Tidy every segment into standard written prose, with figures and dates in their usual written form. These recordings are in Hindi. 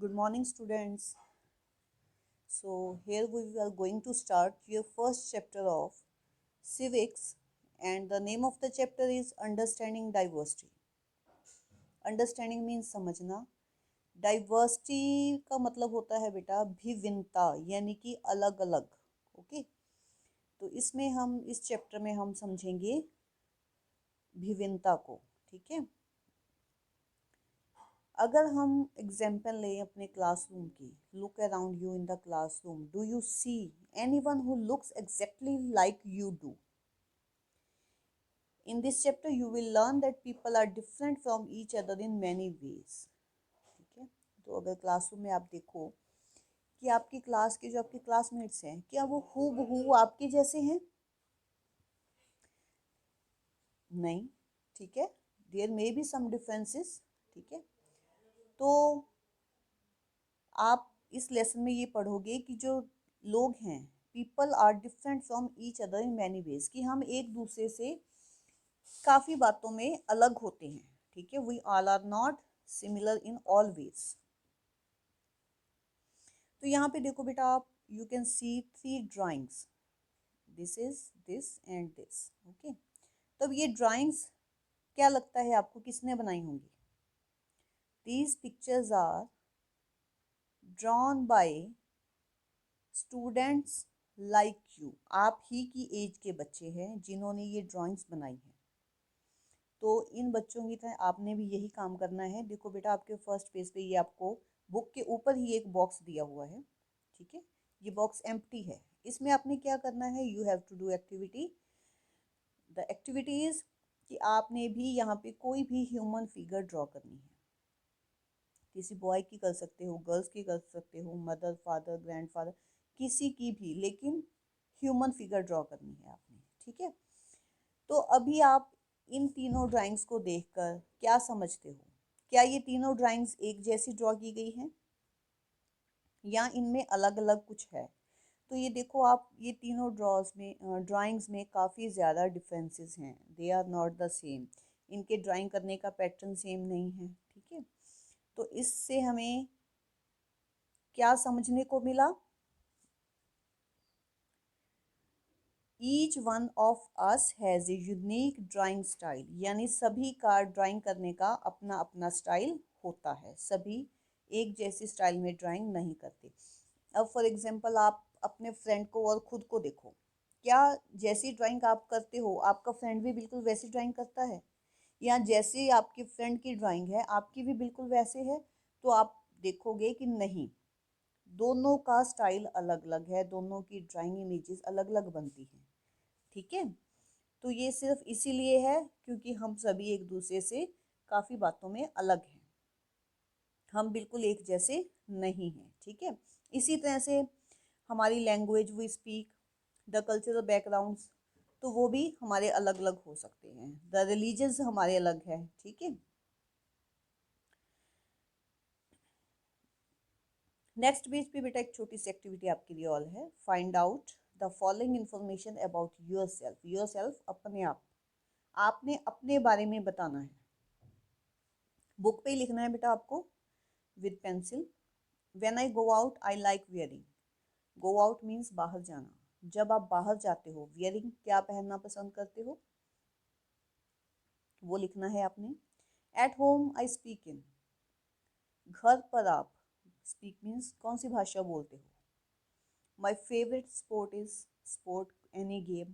Good morning, students. So, here we are going to start your first chapter of civics, and the name of the chapter is Understanding Diversity. Understanding means समझना. डाइवर्सिटी का मतलब होता है बेटा भिन्नता, यानी कि अलग अलग. ओके, तो इसमें हम इस चैप्टर में हम समझेंगे भिन्नता को. ठीक है. अगर हम एग्जाम्पल लें अपने क्लासरूम की, look around you in the classroom. Do you see anyone who looks exactly like you do? In this chapter you will learn that people are different from each other in many ways. ठीक है. तो अगर क्लासरूम में आप देखो कि आपकी क्लास के जो आपके क्लासमेट्स हैं, क्या वो हूबहू आपके जैसे हैं? नहीं. ठीक है. There may be some differences. ठीक है. तो आप इस लेसन में ये पढ़ोगे कि जो लोग हैं, people are different from each other in many ways, कि हम एक दूसरे से काफ़ी बातों में अलग होते हैं. ठीक है. We all are not similar in all ways. तो यहाँ पे देखो बेटा, आप you can see 3 drawings. This is this and this. Okay. तब ये ड्राइंग्स क्या लगता है आपको किसने बनाई होंगी? These pictures are drawn by students like you. आप ही की एज के बच्चे हैं जिन्होंने ये ड्राइंग्स बनाई हैं. तो इन बच्चों की तरह आपने भी यही काम करना है. देखो बेटा, आपके फर्स्ट पेज पे ये आपको बुक के ऊपर ही एक बॉक्स दिया हुआ है. ठीक है. ये बॉक्स एम्प्टी है. इसमें आपने क्या करना है? You have to do activity. The activity is कि आपने भी यहाँ पे कोई भी ह्यूमन फिगर ड्रॉ करनी है. किसी बॉय की कर सकते हो, गर्ल्स की कर सकते हो, मदर, फादर, ग्रैंडफादर, किसी की भी, लेकिन ह्यूमन फिगर ड्रॉ करनी है आपने. ठीक है. तो अभी आप इन तीनों ड्राइंग्स को देखकर क्या समझते हो? क्या ये तीनों ड्राइंग्स एक जैसी ड्रॉ की गई हैं या इनमें अलग अलग कुछ है? तो ये देखो आप, ये तीनों ड्राइंग्स में काफ़ी ज़्यादा डिफरेंसेस हैं. They are not the same. इनके ड्राइंग करने का पैटर्न सेम नहीं है. ठीक है. तो इससे हमें क्या समझने को मिला? Each one of us has a unique drawing style, यानी सभी का ड्राइंग करने का अपना अपना स्टाइल होता है. सभी एक जैसी स्टाइल में ड्राइंग नहीं करते. अब फॉर एग्जांपल आप अपने फ्रेंड को और खुद को देखो. क्या जैसी ड्राइंग आप करते हो आपका फ्रेंड भी बिल्कुल वैसी ड्राइंग करता है? या जैसी आपकी फ्रेंड की ड्राइंग है आपकी भी बिल्कुल वैसे है? तो आप देखोगे कि नहीं, दोनों का स्टाइल अलग अलग है, दोनों की ड्राइंग इमेजेस अलग अलग बनती हैं. ठीक है. तो ये सिर्फ इसीलिए है क्योंकि हम सभी एक दूसरे से काफ़ी बातों में अलग हैं. हम बिल्कुल एक जैसे नहीं हैं. ठीक है. इसी तरह से हमारी language we speak, the cultural backgrounds, तो वो भी हमारे अलग अलग हो सकते हैं. द रिलीजन्स हमारे अलग है. ठीक है. नेक्स्ट पेज पे बेटा एक छोटी सी एक्टिविटी आपके लिए और है. Find out the following information about your self. Your self अपने आप, आपने अपने बारे में बताना है. बुक पे ही लिखना है बेटा आपको with pencil. When I go out I like wearing. Go out means बाहर जाना. जब आप बाहर जाते हो, वियरिंग क्या पहनना पसंद करते हो, वो लिखना है आपने. At home I speak in. घर पर आप, स्पीक मीन्स कौन सी भाषा बोलते हो. My favourite sport is sport any game.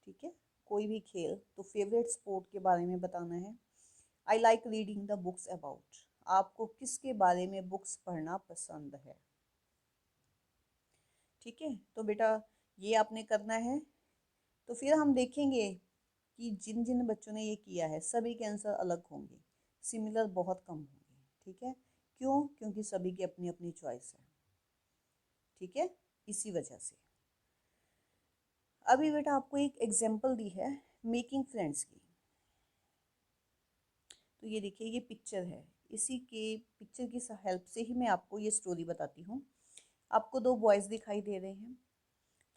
ठीक है. कोई भी खेल. तो फेवरेट स्पोर्ट के बारे में बताना है. I like reading the books about. आपको किसके बारे में बुक्स पढ़ना पसंद है. ठीक है. तो बेटा ये आपने करना है. तो फिर हम देखेंगे कि जिन जिन बच्चों ने ये किया है सभी के आंसर अलग होंगे, सिमिलर बहुत कम होंगे. ठीक है. क्यों? क्योंकि सभी की अपनी अपनी चॉइस है. ठीक है. इसी वजह से अभी बेटा आपको एक एग्जाम्पल दी है मेकिंग फ्रेंड्स की. तो ये देखिए, ये पिक्चर है. इसी के पिक्चर की हेल्प से ही मैं आपको ये स्टोरी बताती हूँ. आपको 2 बॉयज़ दिखाई दे रहे हैं.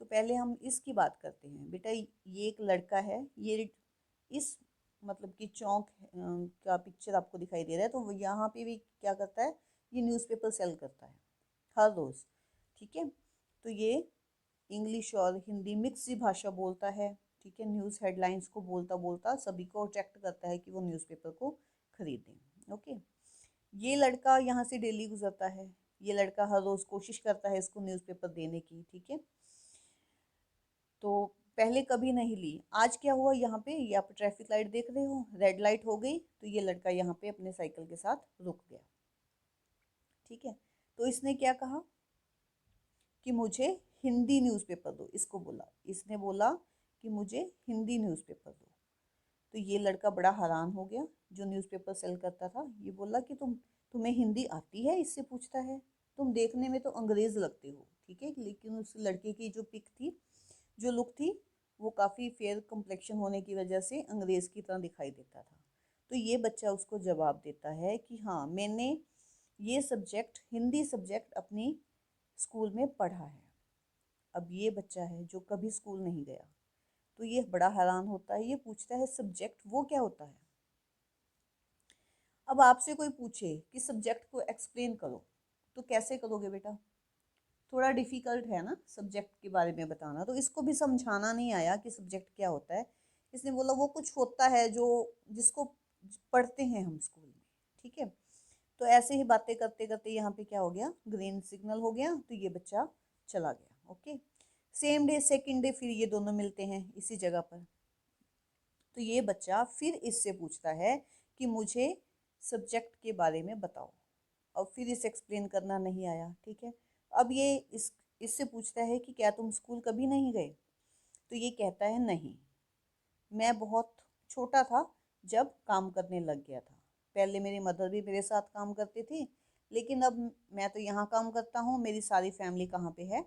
तो पहले हम इसकी बात करते हैं. बेटा ये एक लड़का है. ये इस मतलब कि चौक का पिक्चर आपको दिखाई दे रहा है. तो यहाँ पे भी क्या करता है, ये न्यूज़पेपर सेल करता है हर रोज़, ठीक है। तो ये इंग्लिश और हिंदी मिक्स सी भाषा बोलता है, ठीक है। न्यूज़ हेडलाइंस को बोलता बोलता सभी को अट्रैक्ट करता है कि वो न्यूज़पेपर को खरीदें, ओके। ये लड़का यहाँ से डेली गुजरता है, ये लड़का हर रोज़ कोशिश करता है इसको न्यूज़पेपर देने की, ठीक है। तो पहले कभी नहीं ली, आज क्या हुआ, यहाँ पे ये आप ट्रैफिक लाइट देख रहे हो, रेड लाइट हो गई, तो ये लड़का यहाँ पे अपने साइकिल के साथ रुक गया, ठीक है। तो इसने क्या कहा कि मुझे हिंदी न्यूज़पेपर दो, इसको बोला, इसने बोला कि मुझे हिंदी न्यूज़पेपर दो। तो ये लड़का बड़ा हैरान हो गया, जो न्यूज़पेपर सेल करता था। ये बोला कि तुम्हें हिंदी आती है, इससे पूछता है, तुम देखने में तो अंग्रेज़ लगते हो, ठीक है। लेकिन उस लड़के की जो पिक थी, जो लुक थी, वो काफ़ी फेयर कम्प्लेक्शन होने की वजह से अंग्रेज़ की तरह दिखाई देता था। तो ये बच्चा उसको जवाब देता है कि हाँ, मैंने ये सब्जेक्ट, हिंदी सब्जेक्ट अपनी स्कूल में पढ़ा है। अब ये बच्चा है जो कभी स्कूल नहीं गया, तो ये बड़ा हैरान होता है, ये पूछता है सब्जेक्ट वो क्या होता है। अब आपसे कोई पूछे कि सब्जेक्ट को एक्सप्लेन करो, तो कैसे करोगे बेटा? थोड़ा डिफ़िकल्ट है ना सब्जेक्ट के बारे में बताना। तो इसको भी समझाना नहीं आया कि सब्जेक्ट क्या होता है। इसने बोला वो कुछ होता है जो जिसको पढ़ते हैं हम स्कूल में, ठीक है। तो ऐसे ही बातें करते करते यहाँ पे क्या हो गया, ग्रीन सिग्नल हो गया, तो ये बच्चा चला गया, okay. Same day second day फिर ये दोनों मिलते हैं इसी जगह पर। तो ये बच्चा फिर इससे पूछता है कि मुझे सब्जेक्ट के बारे में बताओ। और फिर इसे एक्सप्लेन करना नहीं आया, ठीक है। अब ये इससे पूछता है कि क्या तुम स्कूल कभी नहीं गए? तो ये कहता है नहीं, मैं बहुत छोटा था जब काम करने लग गया था। पहले मेरी मदर भी मेरे साथ काम करती थी, लेकिन अब मैं तो यहाँ काम करता हूँ। मेरी सारी फैमिली कहाँ पे है?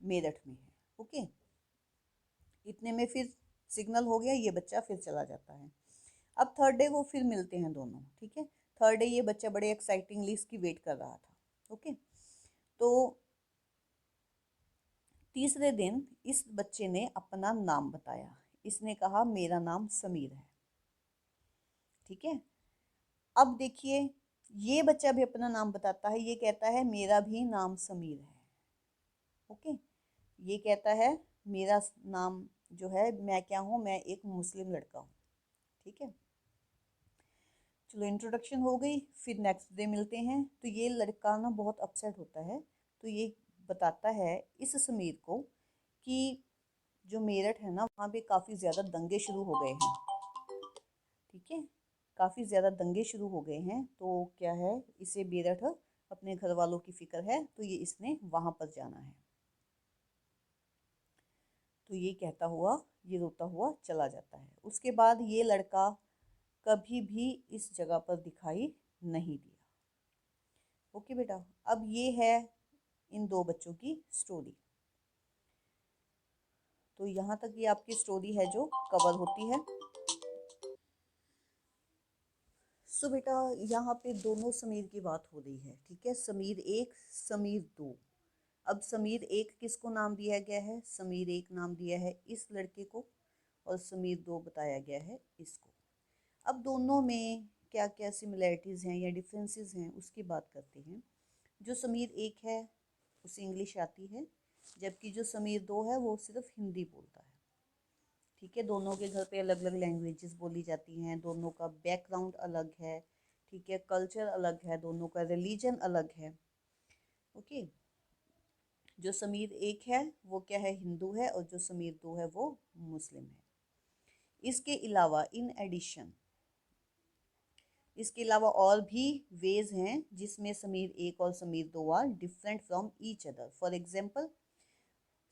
मेरठ में है, ओके। इतने में फिर सिग्नल हो गया, ये बच्चा फिर चला जाता है। अब थर्ड डे वो फिर मिलते हैं दोनों, ठीक है। थर्ड डे ये बच्चा बड़े एक्साइटिंगली इसकी वेट कर रहा था, ओके। तो तीसरे दिन इस बच्चे ने अपना नाम बताया। इसने कहा मेरा नाम समीर है, ठीक है। अब देखिए, ये बच्चा भी अपना नाम बताता है, ये कहता है मेरा भी नाम समीर है, ओके। ये कहता है मेरा नाम जो है, मैं क्या हूँ, मैं एक मुस्लिम लड़का हूँ, ठीक है। चलो इंट्रोडक्शन हो गई, फिर नेक्स्ट डे मिलते हैं। तो ये लड़का ना बहुत अपसेट होता है। तो ये बताता है इस समीर को कि जो मेरठ है ना, वहाँ पे काफ़ी ज़्यादा दंगे शुरू हो गए हैं, ठीक है। काफ़ी ज़्यादा दंगे शुरू हो गए हैं, तो क्या है, इसे मेरठ अपने घर वालों की फ़िक्र है, तो ये इसने वहाँ पर जाना है। तो ये कहता हुआ, ये रोता हुआ चला जाता है। उसके बाद ये लड़का कभी भी इस जगह पर दिखाई नहीं दिया, ओके बेटा। अब ये है इन दो बच्चों की स्टोरी। तो यहाँ तक ये आपकी स्टोरी है जो कवर होती है। सो बेटा, यहाँ पे दोनों समीर की बात हो रही है, ठीक है। समीर एक, समीर दो। अब समीर एक किसको नाम दिया गया है? समीर एक नाम दिया है इस लड़के को, और समीर दो बताया गया है इसको। अब दोनों में क्या क्या सिमिलैरिटीज़ हैं या डिफरेंसेस हैं, उसकी बात करते हैं। जो समीर एक है उसे इंग्लिश आती है, जबकि जो समीर दो है वो सिर्फ हिंदी बोलता है, ठीक है। दोनों के घर पे अलग अलग लैंग्वेजेस बोली जाती हैं, दोनों का बैकग्राउंड अलग है, ठीक है। कल्चर अलग है, दोनों का रिलीजन अलग है, ओके। जो समीर एक है वो क्या है, हिंदू है, और जो समीर दो है वो मुस्लिम है। इसके अलावा और भी वेज हैं जिसमें समीर एक और समीर दो are different from each other. For example,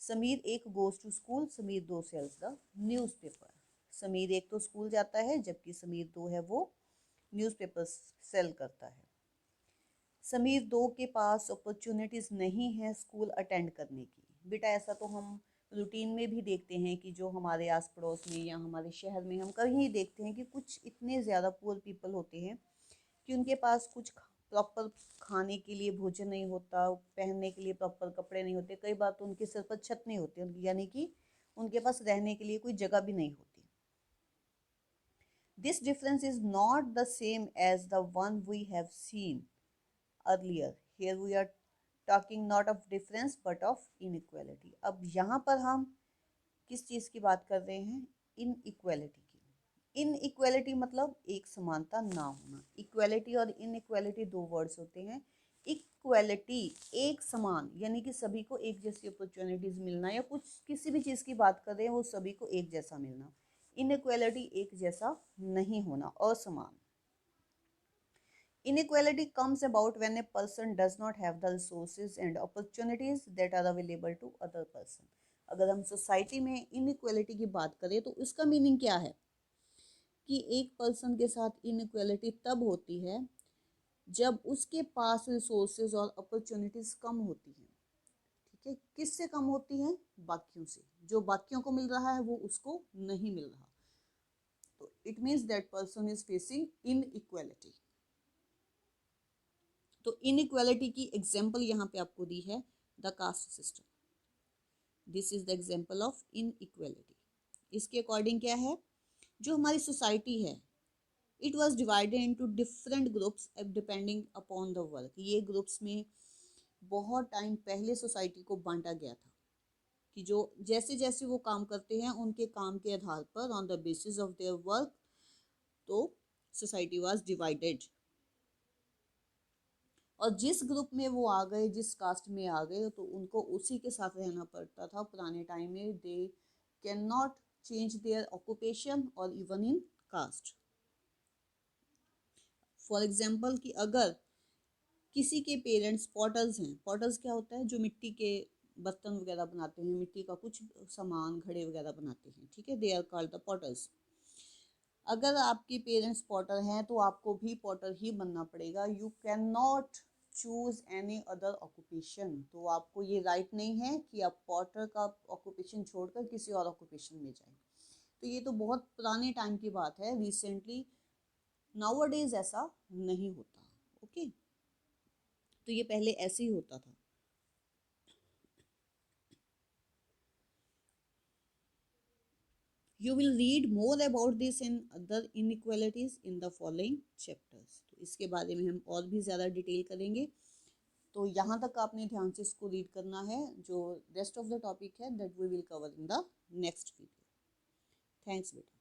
Sameer एक गोज टू स्कूल, समीर दो सेल्स द न्यूज़पेपर। समीर एक तो स्कूल जाता है, जबकि समीर दो है वो न्यूज़पेपर सेल करता है। समीर दो के पास अपॉर्चुनिटीज़ नहीं है स्कूल अटेंड करने की। बेटा ऐसा तो हम रूटीन में भी देखते हैं कि जो हमारे आस पड़ोस में या हमारे शहर में हम कहीं देखते हैं कि कुछ इतने ज़्यादा पुअर पीपल होते हैं कि उनके पास कुछ प्रॉपर खाने के लिए भोजन नहीं होता, पहनने के लिए प्रॉपर कपड़े नहीं होते, कई बार तो उनके सिर पर छत नहीं होती, यानी कि उनके पास रहने के लिए कोई जगह भी नहीं होती। This difference is not the same as the one we have seen earlier. Here we are talking not of difference but of inequality. अब यहाँ पर हम किस चीज़ की बात कर रहे हैं? इनइक्वालिटी की। इनइक्वालिटी मतलब एक समानता ना होना। इक्वालिटी और इनइक्वालिटी दो वर्ड्स होते हैं। इक्वालिटी एक समान, यानी कि सभी को एक जैसी अपॉर्चुनिटीज मिलना, या कुछ किसी भी चीज़ की बात कर रहे हैं वो सभी को एक जैसा मिलना। इनइक्वालिटी एक जैसा नहीं होना, असमान। Inequality comes about when a person does not have the resources and opportunities that are available to other person. अगर हम सोसाइटी में इनइक्वालिटी की बात करें तो इसका मीनिंग क्या है कि एक पर्सन के साथ इनइक्वालिटी तब होती है जब उसके पास रिसोर्सेज और अपॉर्चुनिटीज कम होती हैं। ठीक है, किससे कम होती हैं? बाकियों से। जो बाकियों को मिल रहा है वो उसको नहीं मिल रहा, तो it means that person is facing inequality. तो इनइक्वालिटी की एग्जाम्पल यहाँ पे आपको दी है the caste system. This is the example of inequality. इसके अकॉर्डिंग क्या है, जो हमारी सोसाइटी है, it was divided into different groups depending upon the work. ये ग्रुप्स में बहुत टाइम पहले सोसाइटी को बांटा गया था कि जो जैसे जैसे वो काम करते हैं उनके काम के आधार पर, on the basis of their work, तो सोसाइटी वॉज डिवाइडेड। और जिस ग्रुप में वो आ गए, जिस कास्ट में आ गए, तो उनको उसी के साथ रहना पड़ता था। पुराने टाइम में they can not change their occupation और even in caste. For example कि अगर किसी के पेरेंट्स पॉटर्स हैं, पॉटर्स क्या होता है? जो मिट्टी के बर्तन वगैरह बनाते हैं, मिट्टी का कुछ सामान, घड़े वगैरह बनाते हैं, ठीक है, they are called the potters. अगर आपके पेरेंट्स पॉटर हैं तो आपको भी पॉटर ही बनना पड़ेगा। You can not choose any other occupation. तो आपको ये राइट नहीं है कि आप पॉटर का ऑक्यूपेशन छोड़कर किसी और ऑक्यूपेशन में जाएं। तो ये तो बहुत पुराने टाइम की बात है, रिसेंटली नाउअडेज ऐसा नहीं होता। ओके, तो ये पहले ऐसे ही होता था। You will read more about this and other inequalities in the following chapters. तो इसके बारे में हम और भी ज़्यादा डिटेल करेंगे। तो यहाँ तक आपने ध्यान से इसको रीड करना है। जो रेस्ट ऑफ द टॉपिक है that we will cover in the next video. Thanks बेटा।